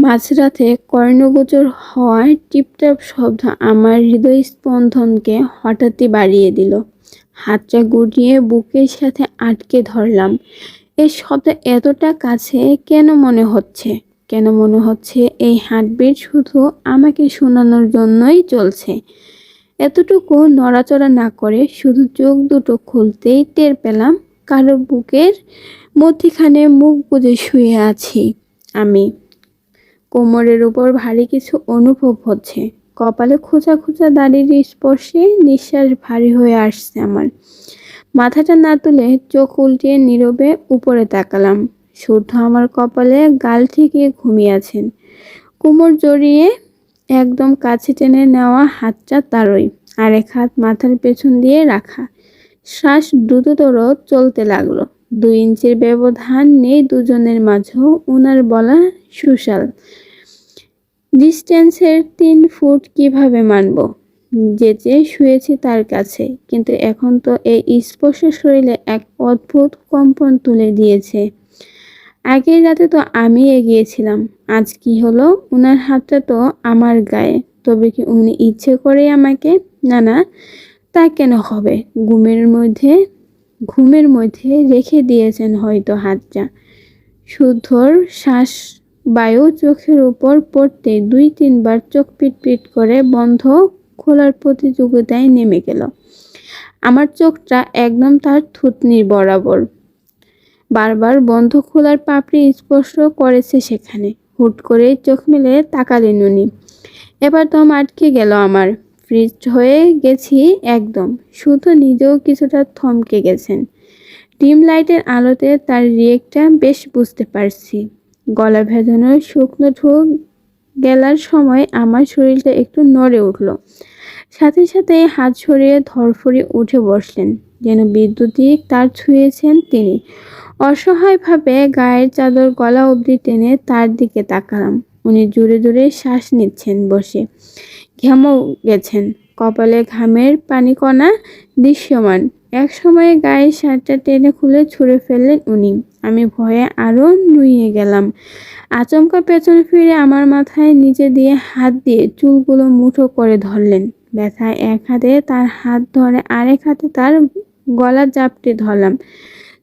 মাঝরাতে কর্ণগোচর হওয়ার টিপটাপ শব্দ আমার হৃদয়স্পন্দনকে হঠাৎই বাড়িয়ে দিল। হাতটা গুটিয়ে বুকের সাথে আটকে ধরলাম। এই শব্দ এতটা কাছে কেন মনে হচ্ছে? কেন মনে হচ্ছে এই হার্টবিট শুধু আমাকে শোনানোর জন্যই চলছে? এতটুকু নড়াচড়া না করে শুধু চোখ দুটো খুলতেই টের পেলাম কারো বুকের মধ্যিখানে মুখ বুজে শুয়ে আছি আমি। কোমরের উপর ভারী কিছু অনুভব হচ্ছে। কপালে খোঁচা খোঁচা দাড়ির স্পর্শে নিঃশ্বাস ভারী হয়ে আসছে আমার। মাথাটা না তুলে চোখ উল্টিয়ে নীরবে উপরে তাকালাম। শুদ্ধ আমার কপালে গাল ঠেকিয়ে ঘুমিয়ে আছেন। কোমর জড়িয়ে একদম কাছে টেনে নেওয়া হাতটা তারই, আরেক হাত মাথার পেছন দিয়ে রাখা। শ্বাস দ্রুততর চলতে লাগলো। 2 ইঞ্চির ব্যবধান নেই দুজনের মাঝেও। উনার বলা সুশাল ডিস্টেন্সের 3 ফুট কিভাবে মানব? যেচে শুয়েছি তার কাছে, কিন্তু এখন তো এই স্পর্শ শরীরে এক অদ্ভুত কম্পন তুলে দিয়েছে। আগের রাতে তো আমি এগিয়েছিলাম, আজ কি হলো? উনার হাতটা তো আমার গায়ে। তবে কি উনি ইচ্ছে করে আমাকে? না না, তা কেন হবে? ঘুমের মধ্যে রেখে দিয়েছেন হয়তো হাতটা। শুদ্ধর শ্বাস বায়ু চোখের উপর পড়তে 2-3 বার চোখ পিটপিট করে বন্ধ খোলার প্রতিযোগিতায় নেমে গেল। আমার চোখটা একদম তার থুতনির বরাবর। বারবার বন্ধ খোলার পাপড়ি স্পর্শ করেছে সেখানে। হুট করে চোখ মেলে তাকালেন উনি। এবার দম আটকে গেল আমার। ফ্রিজ হয়ে গেছি একদম। শুধু নিজেও কিছুটা থমকে গেছেন। ডিম লাইটের আলোতে তার রিয়েক্টটা বেশ বুঝতে পারছি। গলা ভেজানো শুকনো ঢোক গেলার সময় আমার শরীরটা একটু নড়ে উঠল। সাথে সাথে হাত সরিয়ে ধরফরে উঠে বসলেন, যেন বিদ্যুতিক তার ছুঁয়েছেন তিনি। অসহায়ভাবে গায়ের চাদর গলা অবধি টেনে তার দিকে তাকালাম। উনি জোরে জোরে শ্বাস নিচ্ছেন বসে। ঘেমও গেছেন, কপালে ঘামের পানিকণা দৃশ্যমান। এক সময়ে গায়ের শার্টটা টেনে খুলে ছুঁড়ে ফেললেন উনি। আমি ভয়ে আরো নুয়ে গেলাম। আচমকা পেছনে ফিরে আমার মাথায় নিচে দিয়ে হাত দিয়ে চুলগুলো মুঠো করে ধরলেন। ব্যথায় এক হাতে তার হাত ধরে আরেক হাতে তার গলা জাপটে ধরলাম।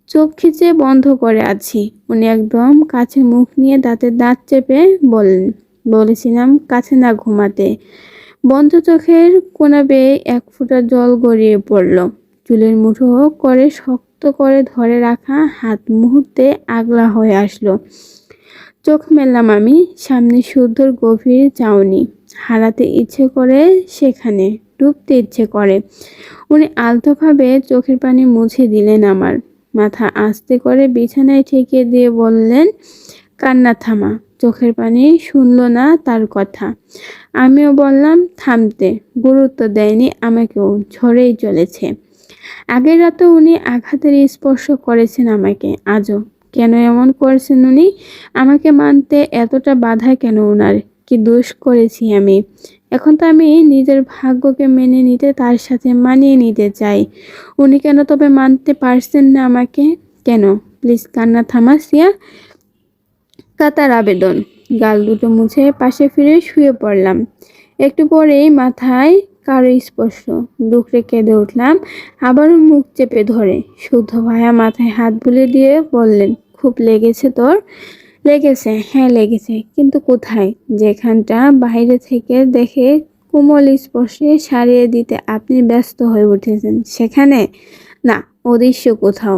চোখ খিচে বন্ধ করে আছি। উনি একদম কাছে মুখ নিয়ে দাঁতে দাঁত চেপে বলেছিলাম কাছে না ঘুমাতে। বন্ধ চোখের কোনা বেয়ে 1 ফোঁটা জল গড়িয়ে পড়ল। চুলের মুঠো করে শক্ত করে ধরে রাখা হাত মুহূর্তে আগলা হয়ে আসলো। চোখ মেললাম আমি। সামনে শুদ্ধর গভীর চাউনি। হারাতে ইচ্ছে করে, সেখানে ডুবতে ইচ্ছে করে। উনি আলতোভাবে চোখের পানি মুছে দিলেন আমার। মাথা আস্তে করে বিছানায় ঠেকিয়ে দিয়ে বললেন, কান্না থামা। চোখের পানি শুনল না তার কথা। আমিও বললাম থামতে। গুরুত্ব দেয়নি আমাকেও, ঝরেই চলেছে। আগের রাতে উনি আঘাতের স্পর্শ করেছেন আমাকে। আজও কেন এমন করেছেন উনি? আমাকে মানতে এতটা বাধা কেন উনার? কি দোষ করেছি আমি? এখন তো আমি নিজের ভাগ্যকে মেনে নিতে, তার সাথে মানিয়ে নিতে চাই। উনি কেন তবে মানতে পারছেন না আমাকে? কেন? প্লিজ কান্না থামা সিয়া। কাতার আবেদন। গাল দুটো মুছে পাশে ফিরে শুয়ে পড়লাম। একটু পরেই মাথায় কারো স্পর্শ। দুঃখে কেঁদে উঠলাম, আবারও মুখ চেপে ধরে। শুদ্ধ ভায়া মাথায় হাত বুলিয়ে দিয়ে বললেন, খুব লেগেছে তোর? লেগেছে, হ্যাঁ লেগেছে, কিন্তু কোথায়? যেখানটা বাইরে থেকে দেখে কোমল স্পর্শে সারিয়ে দিতে আপনি ব্যস্ত হয়ে উঠেছেন, সেখানে? না, অদৃশ্য কোথাও।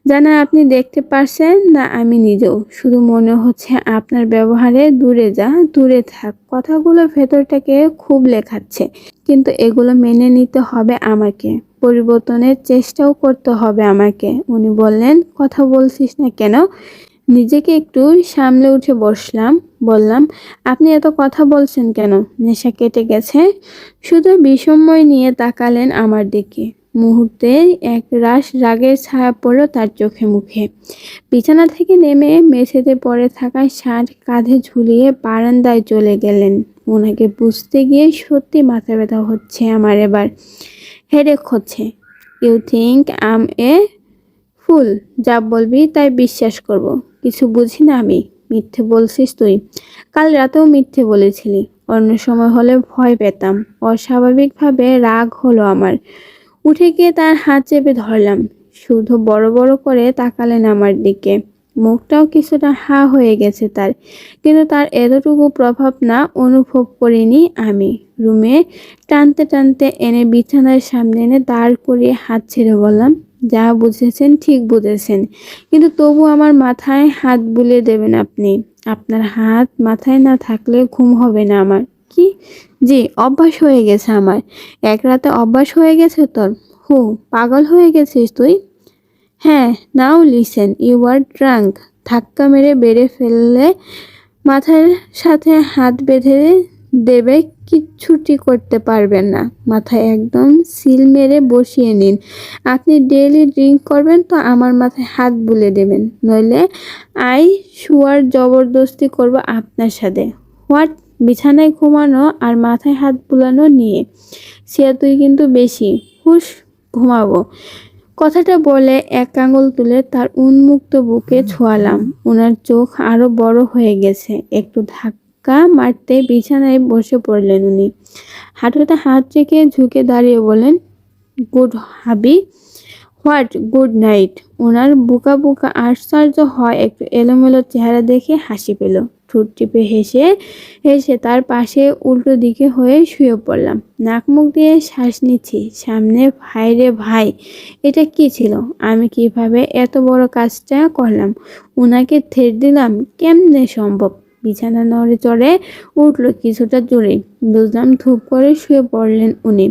জানা আপনি দেখতে পারছেন না আমি নিজেও। শুধু মনে হচ্ছে আপনার ব্যবহারে দূরে যা, দূরে থাক কথাগুলো ভেতরটাকে খুব লেখাচ্ছে। কিন্তু এগুলো মেনে নিতে হবে আমাকে। পরিবর্তনের চেষ্টাও করতে হবে আমাকে। উনি বললেন, কথা বলছিস না কেন? নিজেকে একটু সামলে উঠে বললাম, আপনি এত কথা বলছেন কেন? নেশা কেটে গেছে? শুধু বিস্ময় নিয়ে তাকালেন আমার দিকে। মুহূর্তে এক রাশ রাগের ছায়া পড়ল তার চোখে মুখে। বিছানা থেকে নেমে মেঝেতে পড়ে থাকা শার্ট কাঁধে ঝুলিয়ে বারান্দায় চলে গেলেন। ওনাকে বুঝতে গিয়ে সত্যি মাথা ব্যথা হচ্ছে আমার। এবার হেডেক হচ্ছে। ইউ থিঙ্ক আম এ ফুল? যা বলবি তাই বিশ্বাস করব। কিছু বুঝি না আমি। মিথ্যে বলছিস তুই? কাল রাতেও মিথ্যে বলেছিলি। অন্য সময় হলে ভয় পেতাম। অস্বাভাবিকভাবে রাগ হলো আমার। উঠে গিয়ে তার হাত চেপে ধরলাম। শুধু বড় বড় করে তাকালেন আমার দিকে। মুখটাও কিছুটা হা হয়ে গেছে তার, কিন্তু তার এতটুকু প্রভাব না অনুভব করিনি আমি। রুমে টানতে টানতে এনে বিছানার সামনে এনে দাঁড় করিয়ে হাত ছেড়ে বললাম, যা বুঝেছেন ঠিক বুঝেছেন, কিন্তু তবু আমার মাথায় হাত বুলিয়ে দেবেন আপনি। আপনার হাত মাথায় না থাকলে ঘুম হবে না আমার। কি? জি, অভ্যাস হয়ে গেছে আমার। এক রাতে অভ্যাস হয়ে গেছে তোর? হু, পাগল হয়ে গেছিস তুই? হ্যাঁ, now listen, you are drunk. ধাক্কা মেরে বেড়ে ফেললে মাথার সাথে হাত বেঁধে দেবে, কিচ্ছুটি করতে পারবেন না। মাথায় একদম সিল মেরে বসিয়ে নিন। আপনি ডেইলি ড্রিঙ্ক করবেন তো আমার মাথায় হাত বুলে দেবেন, নইলে আই শুয়ার জবরদস্তি করব আপনার সাথে। হোয়াট? বিছানায় ঘুমানো আর মাথায় হাত বুলানো নিয়ে সে তুই কিন্তু বেশি। হুশ, ঘুমাবো। কথাটা বলে এক আঙুল তুলে তার উন্মুক্ত বুকে ছোঁয়ালাম। ওনার চোখ আরো বড় হয়ে গেছে। একটু ধাক্কা মারতে বিছানায় বসে পড়লেন উনি। হাঁটুতে হাত রেখে ঝুঁকে দাঁড়িয়ে বলেন, গুড হাবি। What good night? ওনার বুকা বুকা আশ্চর্য হয় একটু এলোমেলো চেহারা দেখে হাসি পেল। ঠোঁট টিপে হেসে হেসে তার পাশে উল্টো দিকে হয়ে শুয়ে পড়লাম। নাক মুখ দিয়ে শ্বাস নিচ্ছি। সামনে ভাই রে ভাই, এটা কি ছিল? আমি কিভাবে এত বড় কাজটা করলাম? উনাকে ঠেট দিলাম কেমনে সম্ভব? বিছানা নড়ে চড়ে উঠল কিছুটা জোরে। বুঝলাম ধূপ করে শুয়ে পড়লেন উনি।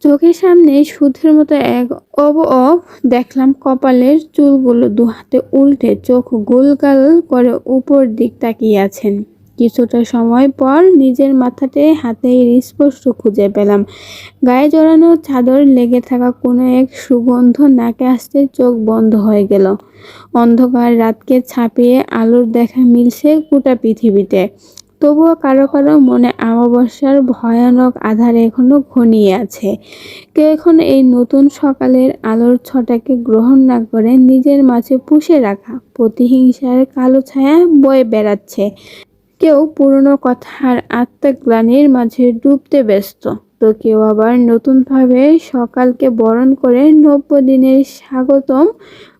চোখের সামনে সুধের মতো এক অবয়ব দেখলাম। কপালের চুলগুলো দু হাতে উল্টে চোখ গোলগাল করে উপর দিক তাকিয়ে আছেন। কিছুটা সময় পর নিজের মাথাতে হাতের স্পর্শ খুঁজে পেলাম। গায়ে জড়ানো চাদর লেগে থাকা কোনো এক সুগন্ধ নাকে আসতে চোখ বন্ধ হয়ে গেল। অন্ধকার রাতকে ছাপিয়ে আলোর দেখা মিলছে গোটা পৃথিবীতে। তবুও কারো কারো মনে অমাবস্যার ভয়ানক আঁধার এখনো ঘনিয়ে আছে। কেউ এখন এই নতুন সকালের আলোর ছটাকে গ্রহণ না করে নিজের মাঝে পুষে রাখা প্রতিহিংসার কালো ছায়া বয়ে বেড়াচ্ছে। কেউ পুরনো কথার আত্মগ্লানির মাঝে ডুবতে ব্যস্ত, তো কেউ আবার নতুনভাবে সকালকে বরণ করে নব্য দিনের স্বাগতম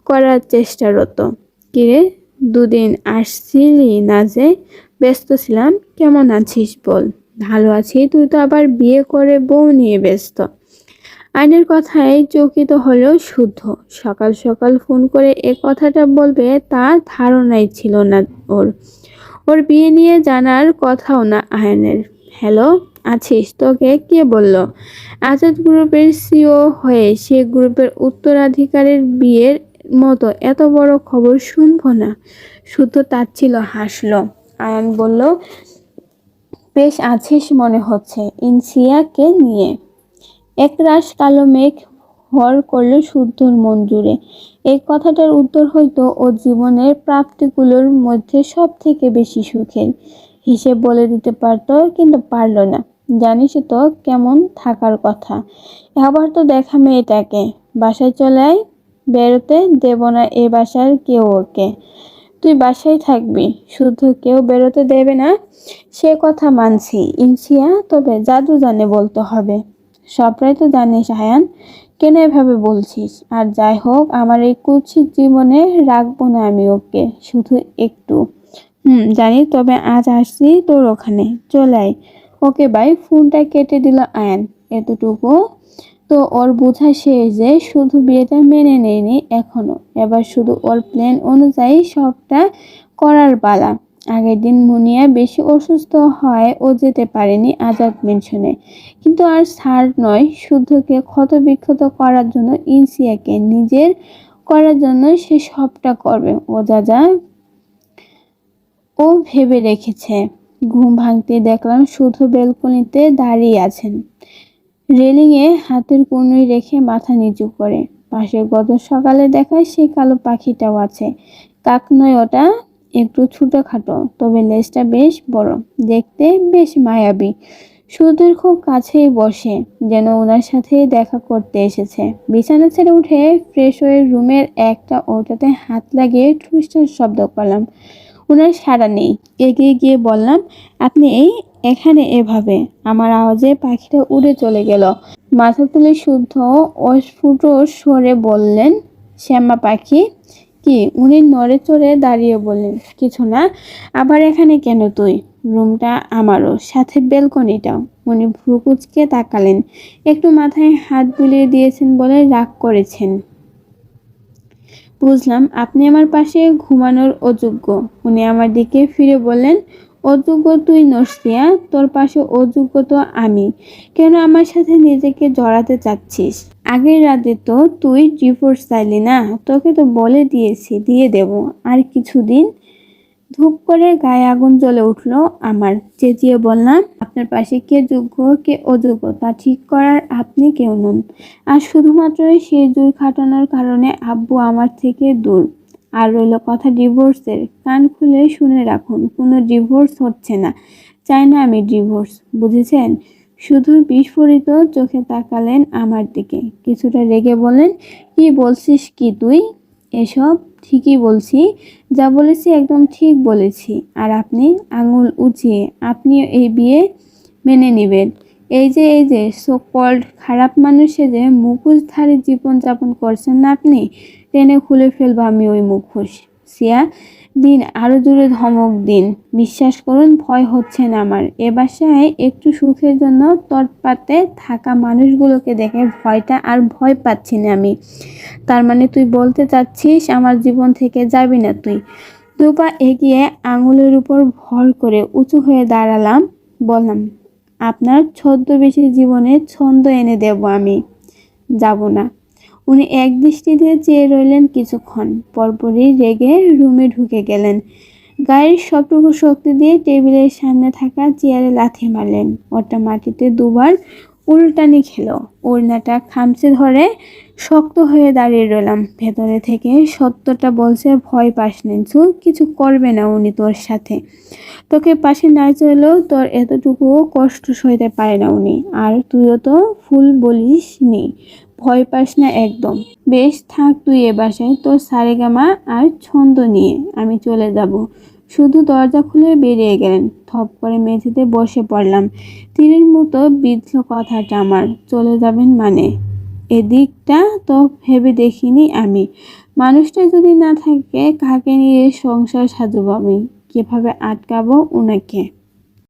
করার চেষ্টারত। কিরে, দুদিন আসছিলি না যে? ব্যস্ত ছিলাম। কেমন আছিস বল? ভালো আছি, তুই তো আবার বিয়ে করে বউ নিয়ে ব্যস্ত। আইনের কথায় চকিত হলেও শুদ্ধ। সকাল সকাল ফোন করে এ কথাটা বলবে তার ধারণাই ছিল না ওর। ওর বিয়ে নিয়ে জানার কথাও না আয়নের। হ্যালো, আছিস? তোকে কে বলল? আজাদ গ্রুপের সিও হয়ে সে গ্রুপের উত্তরাধিকারের বিয়ের মতো এত বড় খবর শুনবো না? শুদ্ধ তাচ্ছিল হাসলো। আয়ান বলল, বেশ আছিস মনে হচ্ছে ইনসিয়াকে নিয়ে। একরাশ কালো মেঘ ভর করলো শুদ্ধর মন জুড়ে। এই কথাটার উত্তর হয়তো ও জীবনের প্রাপ্তিগুলোর মধ্যে সব থেকে বেশি সুখের। হিসেব বলে দিতে পারত, কিন্তু পারল না। জানিস তো কেমন থাকার কথা। আবার তো দেখা মেয়েটাকে। বাসায় চলে আয়, বেরোতে দেব না এ বাসার কেউ ওকে। তুই বাসায় থাকবি, শুধু কেউ বেরোতে দেবে না সে কথা মানছি ইনসিয়া, তবে জাদু জানে বলতে হবে। সবটাই তো জানিস আয়ান, কেন এভাবে বলছিস? আর যাই হোক, আমার এই কুৎসিত জীবনে রাখবো না আমি ওকে, শুধু একটু। জানি, তবে আজ আসছি তোর ওখানে, চলে আয়। Okay bye. ফোনটা কেটে দিল আয়ান। এতটুকু তো ওর বোঝা শেষ যে শুধু বিয়েটা মেনে নেয়নি এখনো। এবার শুধু ওর প্ল্যান অনুযায়ী সবটা করার পালা। আগের দিন মুনিয়া বেশি অসুস্থ হয় ও যেতে পারেনি আজাদ মেনশনে, কিন্তু আর ছাড় নয়। শুদ্ধকে ক্ষতবিক্ষত করার জন্য, ইনসিয়াকে নিজের করার জন্য সে সবটা করবে। ও যা যা ও ভেবে রেখেছে। ঘুম ভাঙতে দেখলাম শুধু বেলকনিতে দাঁড়িয়ে আছেন, রেলিংয়ে হাতের কনুই রেখে মাথা নিচু করে। পাশে গত সকালে দেখা সেই কালো পাখিটাও আছে। কাক নয় ওটা, একটু ছোটখাটো, তবে লেজটা বেশ বড়, দেখতে বেশ মায়াবী। সুধীর খুব কাছেই বসে, যেন ওনার সাথে দেখা করতে এসেছে। বিছানা ছেড়ে উঠে ফ্রেশ হয়ে রুমের একটা ওটাতে হাত লাগিয়ে ঠুসঠাস শব্দ করলাম। উনার সাড়া নেই। এগিয়ে গিয়ে বললাম, আপনি এখানে এভাবে। আমার আওয়াজে পাখিটা উড়ে চলে গেল। মাথা তুলে শুদ্ধ অস্ফুট স্বরে বললেন, শ্যামা পাখি। কি? উনি নড়ে চড়ে দাঁড়িয়ে বললেন, কিছু না। আবার এখানে কেন তুই? রুমটা আমারও, সাথে বেলকনিটাও। উনি ভ্রু কুঁচকে তাকালেন। একটু মাথায় হাত বুলিয়ে দিয়েছেন বলে রাগ করেছেন। বুঝলাম আপনি আমার পাশে ঘুমানোর অযোগ্য। উনি আমার দিকে ফিরে বললেন, অযোগ্য তুই নসিয়া, তোর পাশে অযোগ্য তো আমি। কেন আমার সাথে নিজেকে জড়াতে চাচ্ছিস? আগের রাতে তো তুই ডিভোর্স চাইলি না? তোকে তো বলে দিয়েছি দিয়ে দেব। আর কিছুদিন। ধূপ করে গায়ে আগুন জ্বলে উঠলো আমার। চেঁচিয়ে বললাম, আপনার পাশে কে যোগ্য কে অযোগ্য তা ঠিক করার আপনি কেউ নন। আর শুধুমাত্র সেই জোর খাটানোর কারণে আব্বু আমার থেকে দূর। আর রইল কথা ডিভোর্সের, কান খুলে শুনে রাখুন, কোনো ডিভোর্স হচ্ছে না। চাই না আমি ডিভোর্স, বুঝেছেন? শুধু বিস্ফোরিত চোখে তাকালেন আমার দিকে, কিছুটা রেগে বলেন, কি বলছিস কি তুই এসব? ঠিকই বলছি, যা বলেছি একদম ঠিক বলেছি। আর আপনি আঙুল উঁচিয়ে আপনিও এই বিয়ে মেনে নেবেন? এই যে সো কল্ড খারাপ মানুষে যে মুখোশধারী জীবনযাপন করছেন না আপনি, টেনে খুলে ফেলবো আমি ওই মুখোশ। সিয়া, দিন আরো জোরে ধমক দিন। বিশ্বাস করুন, ভয় হচ্ছে না আমার। এ বাসায় একটু সুখের জন্য তৎপাতে থাকা মানুষগুলোকে দেখে ভয়টা আর ভয় পাচ্ছি না আমি। তার মানে তুই বলতে চাচ্ছিস আমার জীবন থেকে যাবি না তুই? দুপা এগিয়ে আঙুলের উপর ভর করে উঁচু হয়ে দাঁড়ালাম। বললাম, আপনার ছদ্মবেশী জীবনে ছন্দ এনে দেব আমি। যাব না। উনি এক দৃষ্টিতে চেয়ে রইলেন কিছুক্ষণ, পরপরই রেগে রুমে ঢুকে গেলেন। গায়ের সবটুকু শক্তি দিয়ে টেবিলের সামনে থাকা চেয়ারে লাথি মারলেন। ওটা মাটিতে দুবার উল্টানি খেলো। ওড়নাটা খামচে ধরে শক্ত হয়ে দাঁড়িয়ে রইলাম। ভেতরে থেকে সত্যটা বলছে, ভয় পাস নিচু, কিছু করবে না উনি তোর সাথে। তোকে পাশে না চলেও তোর এতটুকুও কষ্ট সইতে পারে না উনি। আর তুইও তো ফুল বলিস নি, ভয় পাস না একদম। বেশ, থাক তুই এ বাসায় তোর সারেগামা আর ছন্দ নিয়ে। আমি চলে যাব। শুধু দরজা খুলে বেরিয়ে গেলেন। থপ করে মেঝেতে বসে পড়লাম। তীরের মতো বিদ্ধ কথাটা আমার। চলে যাবেন মানে? এদিকটা তো ভেবে দেখিনি আমি। মানুষটা যদি না থাকে, কাকে নিয়ে সংসার সাজাবো আমি? কিভাবে আটকাবো উনাকে?